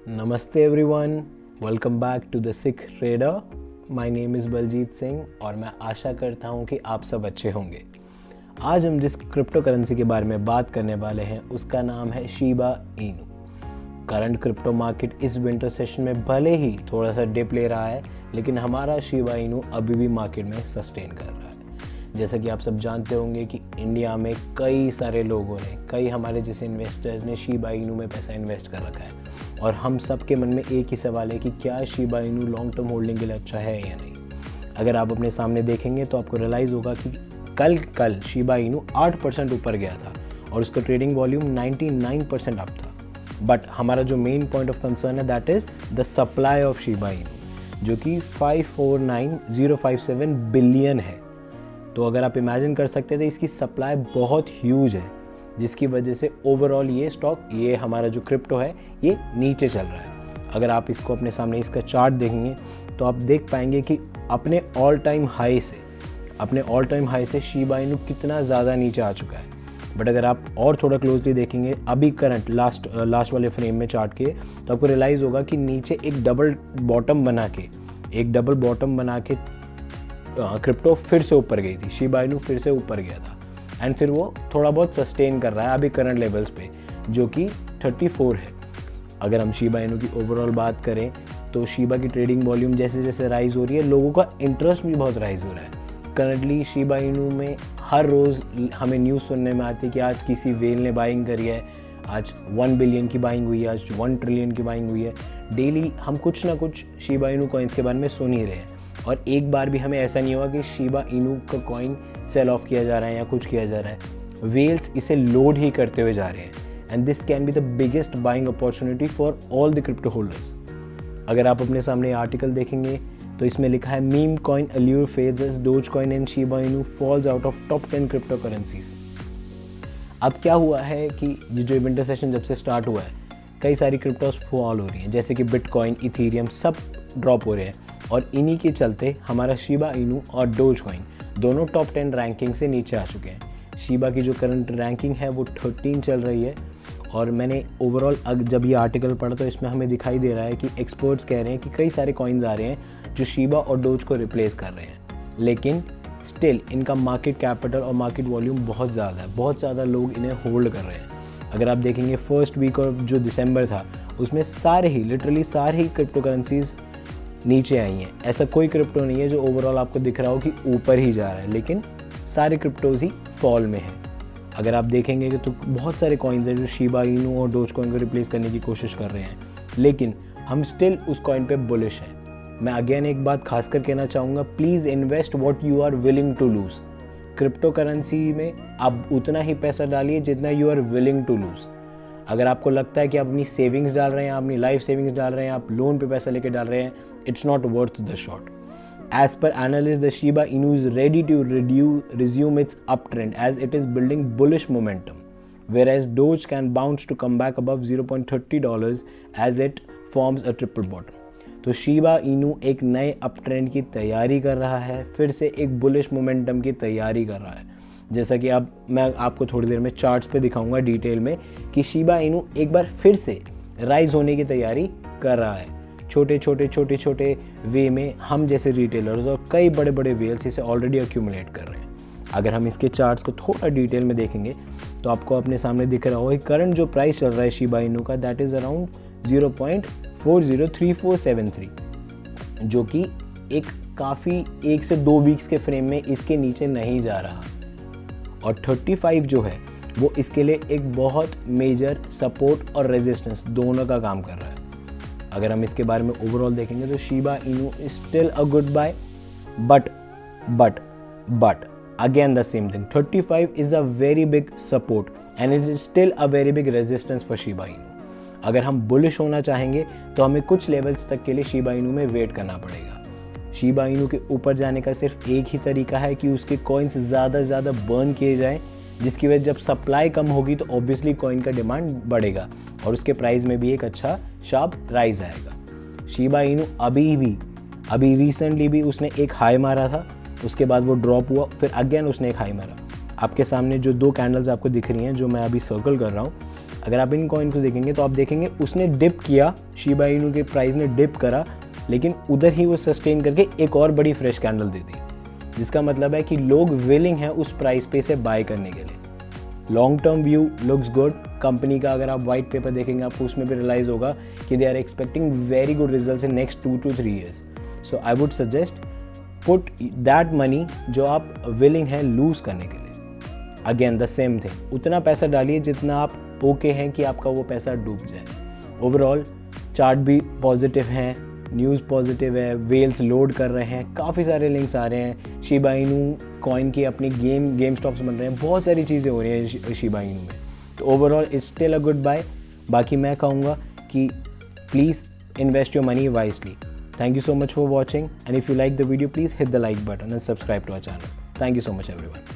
नमस्ते everyone, welcome back to the Sikh trader. My name is Baljeet Singh और मैं आशा करता हूँ कि आप सब अच्छे होंगे। आज हम जिस क्रिप्टो करेंसी के बारे में बात करने वाले हैं उसका नाम है Shiba Inu. Current crypto market इस विंटर सेशन में भले ही थोड़ा सा डिप ले रहा है, लेकिन हमारा शिबा इनू अभी भी मार्केट में सस्टेन कर रहा है। जैसा कि आप सब जानते होंगे कि इंडिया में कई सारे लोगों ने, कई हमारे जैसे इन्वेस्टर्स ने शिबा इनू में पैसा इन्वेस्ट कर रखा है और हम सब के मन में एक ही सवाल है कि क्या Shiba Inu long term holding के लिए अच्छा है या नहीं। अगर आप अपने सामने देखेंगे तो आपको रियलाइज़ होगा कि कल शिबा इनू 8% ऊपर गया था और उसका ट्रेडिंग वॉल्यूम 99% अप था। बट हमारा जो मेन पॉइंट ऑफ कंसर्न है that is the supply of Shiba Inu, जो कि 549,057 बिलियन है। तो अगर आप इमेजिन कर सकते थे, इसकी सप्लाई बहुत ह्यूज है, जिसकी वजह से ओवरऑल ये हमारा जो क्रिप्टो है ये नीचे चल रहा है। अगर आप इसको अपने सामने इसका चार्ट देखेंगे तो आप देख पाएंगे कि अपने ऑल टाइम हाई से शिबा इनू कितना ज़्यादा नीचे आ चुका है। बट अगर आप और थोड़ा क्लोजली देखेंगे अभी करंट लास्ट वाले फ्रेम में चार्ट के, तो आपको रियलाइज़ होगा कि नीचे एक डबल बॉटम बना के क्रिप्टो फिर से ऊपर गई थी, शिबा इनू फिर से ऊपर गया था एंड फिर वो थोड़ा बहुत सस्टेन कर रहा है अभी करंट लेवल्स पे, जो कि 34 है। अगर हम शिबा इनू की ओवरऑल बात करें तो शिबा की ट्रेडिंग वॉल्यूम जैसे जैसे राइज़ हो रही है, लोगों का इंटरेस्ट भी बहुत राइज़ हो रहा है। करंटली शिबा इनू में हर रोज़ हमें न्यूज़ सुनने में आती है कि आज किसी वेल ने बाइंग करी है, आज 1 बिलियन की बाइंग हुई है, आज 1 ट्रिलियन की बाइंग हुई है। डेली हम कुछ ना कुछ शिबा इनू कॉइन्स के बारे में सुन ही रहे हैं और एक बार भी हमें ऐसा नहीं हुआ कि शिबा इनू का कॉइन सेल ऑफ किया जा रहा है या कुछ किया जा रहा है। वेल्स इसे लोड ही करते हुए जा रहे हैं and this can be the biggest buying opportunity for all the crypto holders. अगर आप अपने सामने आर्टिकल देखेंगे तो इसमें लिखा है meme coin allure fades Dogecoin and Shiba Inu falls out of top 10 cryptocurrencies. अब क्या हुआ है कि जो विंटर सेशन जब से स्टार्ट हुआ है, कई सारी क्रिप्टोस फॉल हो रही हैं, जैसे कि बिटकॉइन, इथेरियम सब ड्रॉप हो रहे हैं और इन्हीं के चलते हमारा शिबा इनू और डोज कॉइन दोनों टॉप 10 रैंकिंग से नीचे आ चुके हैं। शिबा की जो करंट रैंकिंग है वो 13 चल रही है और मैंने ओवरऑल जब ये आर्टिकल पढ़ा तो इसमें हमें दिखाई दे रहा है कि एक्सपर्ट्स कह रहे हैं कि कई सारे कॉइन्स आ रहे हैं जो शिबा और डोज को रिप्लेस कर रहे हैं, लेकिन स्टिल इनका मार्केट कैपिटल और मार्केट वॉल्यूम बहुत ज़्यादा लोग इन्हें होल्ड कर रहे हैं। अगर आप देखेंगे फर्स्ट वीक ऑफ जो दिसंबर था उसमें लिटरली सारे ही क्रिप्टो करेंसीज नीचे आई हैं। ऐसा कोई क्रिप्टो नहीं है जो ओवरऑल आपको दिख रहा हो कि ऊपर ही जा रहा है, लेकिन सारे क्रिप्टोज ही फॉल में हैं। अगर आप देखेंगे कि तो बहुत सारे कॉइन्स हैं जो शिबा इनू और डोज कॉइन को रिप्लेस करने की कोशिश कर रहे हैं, लेकिन हम स्टिल उस कॉइन पे बुलिश हैं। मैं अगेन एक बात खासकर कहना चाहूँगा, please invest what you are willing to lose. Crypto currency में आप उतना ही पैसा डालिए जितना you are willing to lose. अगर आपको लगता है कि आप अपनी सेविंग्स डाल रहे हैं, आप अपनी लाइफ सेविंग्स डाल रहे हैं, आप लोन पे पैसा लेके डाल रहे हैं, it's not worth the shot. As per analysts, the Shiba Inu is ready to resume its uptrend as it is building bullish momentum, whereas Doge can bounce to come back above $0.30 as it forms a triple bottom. तो Shiba इनू एक नए uptrend की तैयारी कर रहा है, फिर से एक बुलिश मोमेंटम की तैयारी कर रहा है। जैसा कि अब मैं आपको थोड़ी देर में चार्ट्स पे दिखाऊंगा डिटेल में कि शिबा इनू एक बार फिर से राइज होने की तैयारी कर रहा है। छोटे वे में हम जैसे रिटेलर्स और कई बड़े बड़े वेल्स इसे ऑलरेडी एक्यूमुलेट कर रहे हैं। अगर हम इसके चार्ट्स को थोड़ा डिटेल में देखेंगे तो आपको अपने सामने दिख रहा होगा कि करंट जो प्राइस चल रहा है शिबा इनू का दैट इज़ अराउंड 0.403473, जो कि एक काफ़ी 1 से 2 वीक्स के फ्रेम में इसके नीचे नहीं जा रहा और 35 जो है वो इसके लिए एक बहुत मेजर सपोर्ट और रेजिस्टेंस दोनों का काम कर रहा है। अगर हम इसके बारे में ओवरऑल देखेंगे तो Shiba Inu is still a good buy, but again the same thing, 35 is a very big support and it is still a very big resistance for Shiba Inu. अगर हम बुलिश होना चाहेंगे तो हमें कुछ लेवल्स तक के लिए शिबा इनू में वेट करना पड़ेगा। शिबा इनू के ऊपर जाने का सिर्फ एक ही तरीका है कि उसके कॉइन्स ज़्यादा बर्न किए जाएं, जिसकी वजह जब सप्लाई कम होगी तो ऑब्वियसली कॉइन का डिमांड बढ़ेगा और उसके प्राइस में भी एक अच्छा शार्प राइज आएगा। शिबा इनू अभी रिसेंटली भी उसने एक हाई मारा था, उसके बाद वो ड्रॉप हुआ, फिर अगेन उसने एक हाई मारा। आपके सामने जो 2 कैंडल्स आपको दिख रही हैं जो मैं अभी सर्कल कर रहा हूँ, अगर आप इन कॉइन को देखेंगे तो आप देखेंगे उसने डिप किया, शिबा इनू के प्राइस ने डिप करा, लेकिन उधर ही वो सस्टेन करके एक और बड़ी फ्रेश कैंडल दे दी, जिसका मतलब है कि लोग विलिंग हैं उस प्राइस पे से बाय करने के लिए। Long term view looks good. Company का अगर आप वाइट पेपर देखेंगे आपको उसमें भी रियलाइज़ होगा कि they are expecting very good results in next 2 to 3 years. So I would suggest put that money जो आप विलिंग है लूज़ करने के लिए। अगेन द सेम थिंग, उतना पैसा डालिए जितना आप ओके हैं कि आपका वो पैसा डूब जाए। ओवरऑल चार्ट भी पॉजिटिव हैं, न्यूज़ पॉजिटिव है, वेल्स लोड कर रहे हैं, काफ़ी सारे लिंक्स आ रहे हैं, शिबा इनू कॉइन की अपनी गेम स्टॉक्स बन रहे हैं, बहुत सारी चीज़ें हो रही हैं शिबा इनू में। तो overall it's still a good buy. बाकी मैं कहूँगा कि please invest your money wisely. Thank you so much for watching, and if you like the video, please hit the like button and subscribe to our channel. Thank you so much everyone.